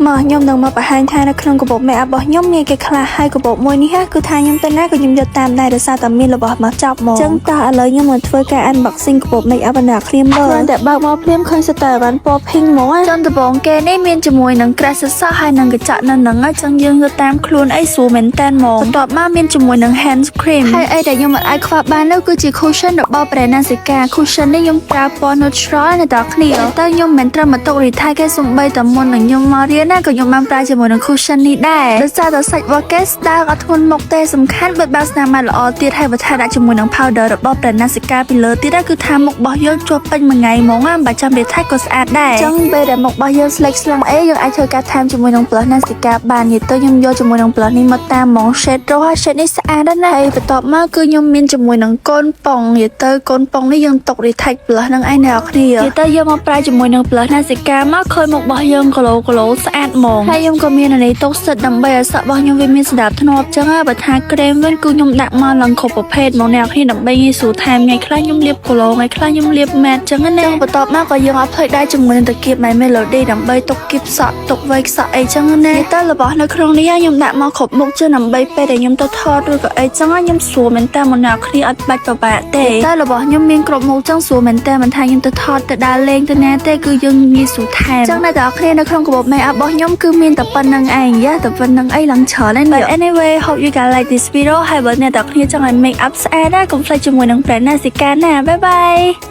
មកខ្ញុំនឹងមកបង្ហាញថានៅក្នុងកាបូប make up របស់ខ្ញុំមានគេខ្លះហើយកាបូបមួយនេះគឺថាខ្ញុំទៅណាក៏ខ្ញុំយកតាមដែរដោយសារតែមានរបស់មកចប់មកអញ្ចឹងតោះឥឡូវខ្ញុំមកធ្វើការ unboxing កាបូប make up បណ្ដាគ្រាមលើតែបើកមកភ្លាមឃើញសិតតែបានពណ៌ pink ហ្មងចឹងដំបូងគេនេះមានជាមួយនឹង crash សសហើយនឹងកញ្ចក់នៅនឹងអញ្ចឹងយើងយកតាមខ្លួនអីស្រួលមែនតើហ្មងបន្ទាប់មកមានជាមួយនឹង hand cream ហើយអីដែលខ្ញុំមិនអាចខ្វះបាននោះគឺជា cushion របស់ brand Nasica cushion នេះខ្ញុំប្រើពណ៌ neutral នៅដល់គ្នាតើខ្ញុំមិនត្រឹមមកទុក retouch គេសំបីតែមុននឹងខ្ញុំមករៀនណាក៏ខ្ញុំបានប្រើជាមួយនឹង cushion នេះដែរដោយសារតែសាច់របស់គេស្ដើងអត់ធ្ងន់មុខទេសំខាន់បិទបាំងស្នាមល្អទៀតហើយបន្ថែមដាក់ជាមួយនឹង powder របស់ brand Nasica ពីលើទៀតគឺថាមុខរបស់យើងជាប់ពេញមួយថ្ងៃហ្មងមិនបាច់ចាំ retouch ក៏ស្អាតដែរអញ្ចឹងពេលដែលមុខរបស់យើងស្លេកស្លាំងអីយើងអាចធ្វើការថែមជាមួយនឹង blush Nasica បាននិយាយទៅខ្ញុំយកជាមួយនឹង blush នេះមកតាមហ្មង shade រស់ហើយ shade នេះស្អាតណាស់ហើយបន្ទាប់មកគឺខ្ញុំមានជាមួយនឹងកូនប៉ុងនិយាយទៅកូនប៉ុងនេះយើងຕົក retouch blush នឹងឯអ្នកគ្នានិយាយទៅយើងមកប្រើជាមួយនឹង blush Nasica មកឃើញមុខរបស់យើង glow ស្អាតហ្មងហើយខ្ញុំក៏មានអានេះទុកសិតដើម្បីឲ្យសក់របស់ខ្ញុំវាមានស្ដាប់ធ្នាប់ចឹងបើថា cream វិញគឺខ្ញុំដាក់មកឡើងគ្រប់ប្រភេទមកអ្នកគ្នាដើម្បីងាយស្រួលថែមថ្ងៃខ្លះខ្ញុំលាប glow ថ្ងៃខ្លះខ្ញុំលាប matte ចឹងណាបន្ទាប់មកក៏យើងអត់ភ្លេចដែរជាមួយនឹងតាគៀប My Melody ដើម្បីទុកគៀបសក់ទុកវែកសក់អីចឹងណាតែរបស់នៅក្នុងនេះខ្ញុំដាក់មកគ្រប់មុខចឹងដើម្បីពេលដែលខ្ញុំទៅថតឬក៏អីចឹងខ្ញុំស្រួលមែនតើមកអ្នកគ្នាអត់បាច់ពិបាកទេតែរបស់ខ្ញុំមានគ្រប់មុខចឹងស្រួលមែនតើមិនថាខ្ញុំទៅថតទៅដើរលេងទៅណាទេគឺយើងងាយស្រួលថែមចឹងអ្នកគ្នានៅក្នុងកាបូប make up របស់ខ្ញុំគឺមានតែប៉ុណ្្នឹងឯងយ៉ាតែប៉ុណ្្នឹងអីឡើងច្រើនហើយ But anyway hope you guys like this video ហើយបើអ្នកគ្នាចង់ឲ្យ make up ស្អាតណាកុំភ្លេចជាមួយនឹង brand Nasica ណា Bye bye